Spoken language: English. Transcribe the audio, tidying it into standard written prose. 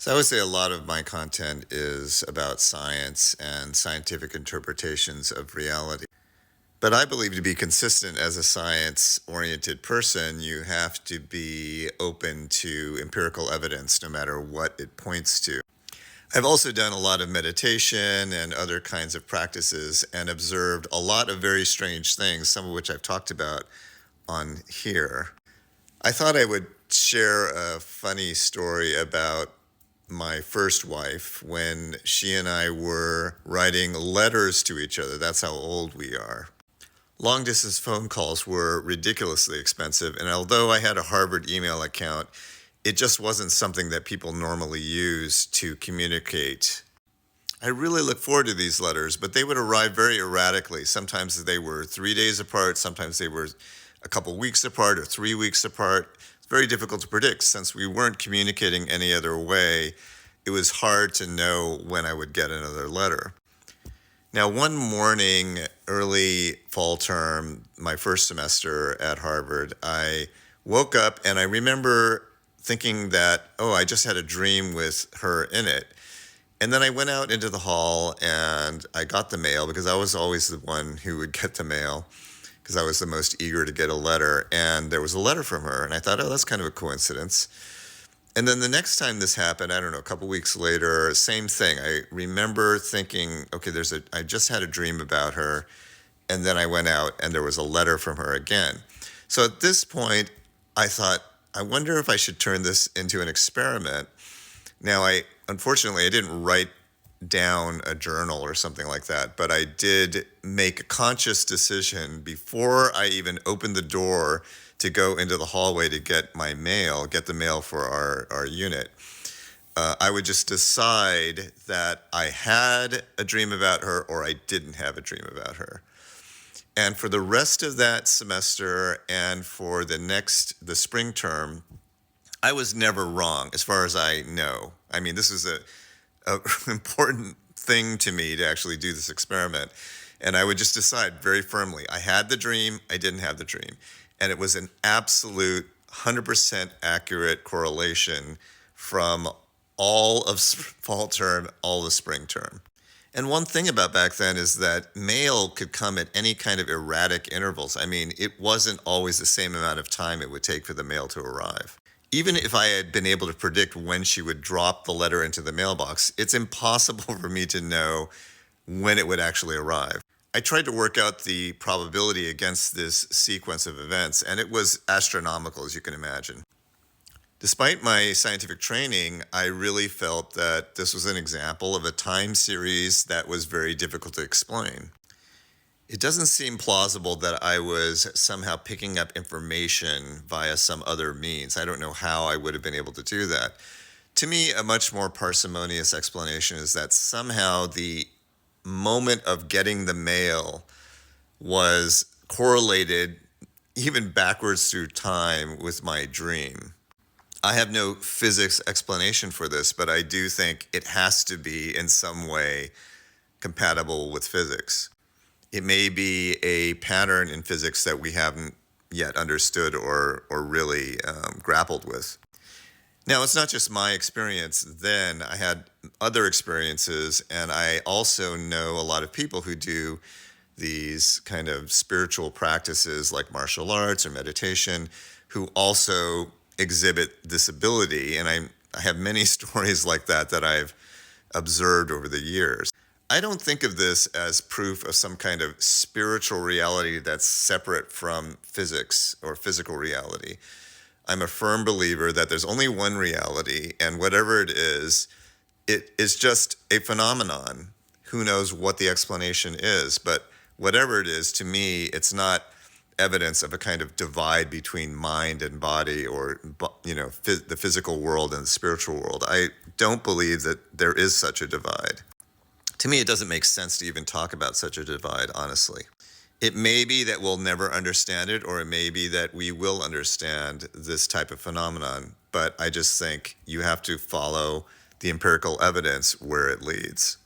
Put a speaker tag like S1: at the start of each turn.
S1: So I would say a lot of my content is about science and scientific interpretations of reality. But I believe to be consistent as a science oriented person, you have to be open to empirical evidence no matter what it points to. I've also done a lot of meditation and other kinds of practices and observed a lot of very strange things, some of which I've talked about on here. I thought I would share a funny story about my first wife when she and I were writing letters to each other. That's how old we are. Long distance phone calls were ridiculously expensive, and although I had a Harvard email account, it just wasn't something that people normally use to communicate. I really look forward to these letters, but they would arrive very erratically. Sometimes they were 3 days apart, sometimes they were a couple weeks apart or 3 weeks apart. It's very difficult to predict since we weren't communicating any other way. It was hard to know when I would get another letter. Now, one morning, early fall term, my first semester at Harvard, I woke up and I remember thinking that, oh, I just had a dream with her in it. And then I went out into the hall and I got the mail because I was always the one who would get the mail because I was the most eager to get a letter. And there was a letter from her. And I thought, oh, that's kind of a coincidence. And then the next time this happened, I don't know, a couple weeks later, same thing. I remember thinking, okay, I just had a dream about her. And then I went out and there was a letter from her again. So at this point, I thought, I wonder if I should turn this into an experiment. Now, unfortunately, I didn't write down a journal or something like that, but I did make a conscious decision before I even opened the door to go into the hallway to get the mail for our unit. I would just decide that I had a dream about her or I didn't have a dream about her. And for the rest of that semester and for the spring term, I was never wrong as far as I know. I mean, this is a important thing to me to actually do this experiment. And I would just decide very firmly, I had the dream, I didn't have the dream. And it was an absolute 100% accurate correlation from all of fall term, all of spring term. And one thing about back then is that mail could come at any kind of erratic intervals. I mean, it wasn't always the same amount of time it would take for the mail to arrive. Even if I had been able to predict when she would drop the letter into the mailbox, it's impossible for me to know when it would actually arrive. I tried to work out the probability against this sequence of events, and it was astronomical, as you can imagine. Despite my scientific training, I really felt that this was an example of a time series that was very difficult to explain. It doesn't seem plausible that I was somehow picking up information via some other means. I don't know how I would have been able to do that. To me, a much more parsimonious explanation is that somehow the moment of getting the mail was correlated even backwards through time with my dream. I have no physics explanation for this, but I do think it has to be in some way compatible with physics. It may be a pattern in physics that we haven't yet understood or really grappled with. Now, it's not just my experience then. I had other experiences, and I also know a lot of people who do these kind of spiritual practices like martial arts or meditation who also exhibit this ability. And I have many stories like that I've observed over the years. I don't think of this as proof of some kind of spiritual reality that's separate from physics or physical reality. I'm a firm believer that there's only one reality, and whatever it is just a phenomenon. Who knows what the explanation is, but whatever it is, to me, it's not evidence of a kind of divide between mind and body or, the physical world and the spiritual world. I don't believe that there is such a divide. To me, it doesn't make sense to even talk about such a divide, honestly. It may be that we'll never understand it, or it may be that we will understand this type of phenomenon, but I just think you have to follow the empirical evidence where it leads.